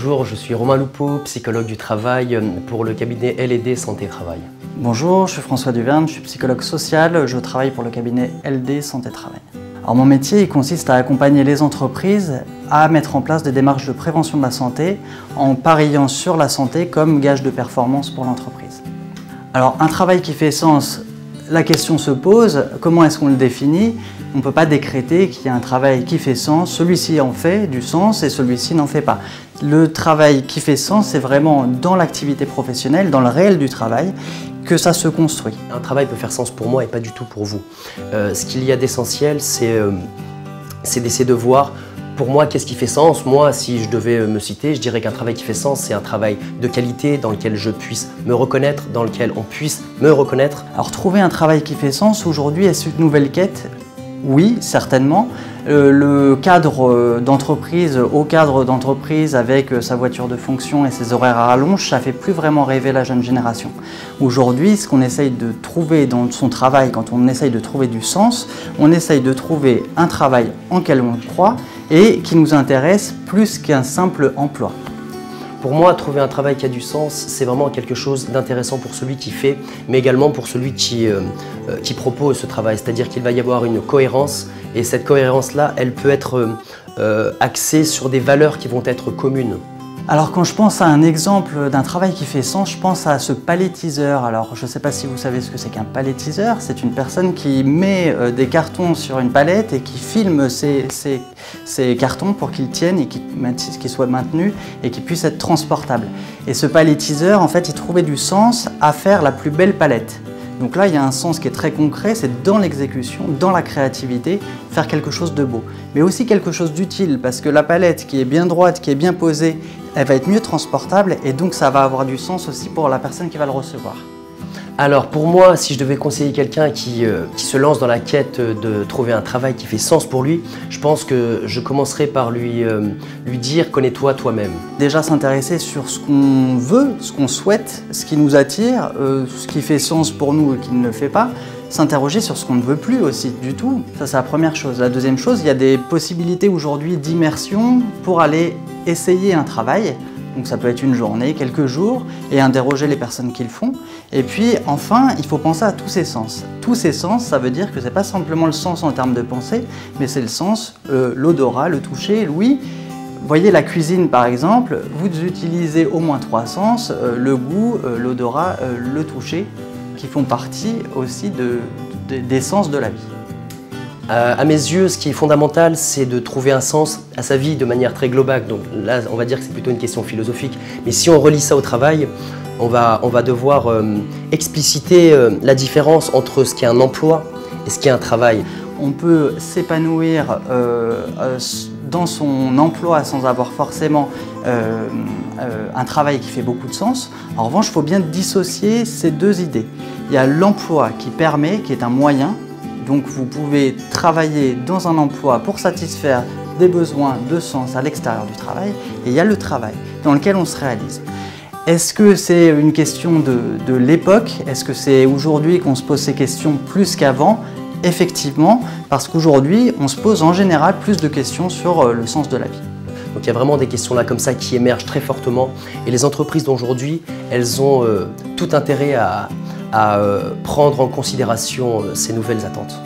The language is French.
Bonjour, je suis Romain Loupeau, psychologue du travail pour le cabinet L&D Santé Travail. Bonjour, je suis François Duverne, je suis psychologue social, je travaille pour le cabinet L&D Santé Travail. Alors mon métier il consiste à accompagner les entreprises à mettre en place des démarches de prévention de la santé en pariant sur la santé comme gage de performance pour l'entreprise. Alors un travail qui fait sens, la question se pose, comment est-ce qu'on le définit? On ne peut pas décréter qu'il y a un travail qui fait sens, celui-ci en fait du sens et celui-ci n'en fait pas. Le travail qui fait sens, c'est vraiment dans l'activité professionnelle, dans le réel du travail, que ça se construit. Un travail peut faire sens pour moi et pas du tout pour vous. Ce qu'il y a d'essentiel, c'est d'essayer de voir, pour moi, qu'est-ce qui fait sens. Moi, si je devais me citer, je dirais qu'un travail qui fait sens, c'est un travail de qualité dans lequel je puisse me reconnaître, dans lequel on puisse me reconnaître. Alors trouver un travail qui fait sens, aujourd'hui, est-ce une nouvelle quête? Oui, certainement. Le cadre d'entreprise, au cadre d'entreprise avec sa voiture de fonction et ses horaires à rallonge, ça ne fait plus vraiment rêver la jeune génération. Aujourd'hui, ce qu'on essaye de trouver dans son travail, quand on essaye de trouver du sens, on essaye de trouver un travail en lequel on croit et qui nous intéresse plus qu'un simple emploi. Pour moi, trouver un travail qui a du sens, c'est vraiment quelque chose d'intéressant pour celui qui fait, mais également pour celui qui propose ce travail. C'est-à-dire qu'il va y avoir une cohérence, et cette cohérence-là, elle peut être axée sur des valeurs qui vont être communes. Alors quand je pense à un exemple d'un travail qui fait sens, je pense à ce palettiseur. Alors je ne sais pas si vous savez ce que c'est qu'un palettiseur. C'est une personne qui met des cartons sur une palette et qui filme ces cartons pour qu'ils tiennent et qu'ils soient maintenus et qu'ils puissent être transportables. Et ce palettiseur, en fait, il trouvait du sens à faire la plus belle palette. Donc là, il y a un sens qui est très concret, c'est dans l'exécution, dans la créativité, faire quelque chose de beau. Mais aussi quelque chose d'utile, parce que la palette qui est bien droite, qui est bien posée, elle va être mieux transportable et donc ça va avoir du sens aussi pour la personne qui va le recevoir. Alors pour moi, si je devais conseiller quelqu'un qui se lance dans la quête de trouver un travail qui fait sens pour lui, je pense que je commencerai par lui dire « connais-toi toi-même ». Déjà s'intéresser sur ce qu'on veut, ce qu'on souhaite, ce qui nous attire, ce qui fait sens pour nous et qui ne le fait pas. S'interroger sur ce qu'on ne veut plus aussi du tout, ça c'est la première chose. La deuxième chose, il y a des possibilités aujourd'hui d'immersion pour aller essayer un travail. Donc ça peut être une journée, quelques jours, et interroger les personnes qui le font. Et puis enfin, il faut penser à tous ces sens. Tous ces sens, ça veut dire que ce n'est pas simplement le sens en termes de pensée, mais c'est le sens, l'odorat, le toucher, l'ouïe. Voyez la cuisine par exemple, vous utilisez au moins 3 sens, le goût, l'odorat, le toucher, qui font partie aussi des sens de la vie. À mes yeux, ce qui est fondamental, c'est de trouver un sens à sa vie de manière très globale. Donc là, on va dire que c'est plutôt une question philosophique. Mais si on relie ça au travail, on va devoir expliciter la différence entre ce qui est un emploi et ce qui est un travail. On peut s'épanouir dans son emploi sans avoir forcément un travail qui fait beaucoup de sens. En revanche, il faut bien dissocier ces deux idées. Il y a l'emploi qui permet, qui est un moyen. Donc vous pouvez travailler dans un emploi pour satisfaire des besoins de sens à l'extérieur du travail. Et il y a le travail dans lequel on se réalise. Est-ce que c'est une question de l'époque? Est-ce que c'est aujourd'hui qu'on se pose ces questions plus qu'avant? Effectivement, parce qu'aujourd'hui, on se pose en général plus de questions sur le sens de la vie. Donc il y a vraiment des questions là comme ça qui émergent très fortement. Et les entreprises d'aujourd'hui, elles ont tout intérêt à prendre en considération ces nouvelles attentes.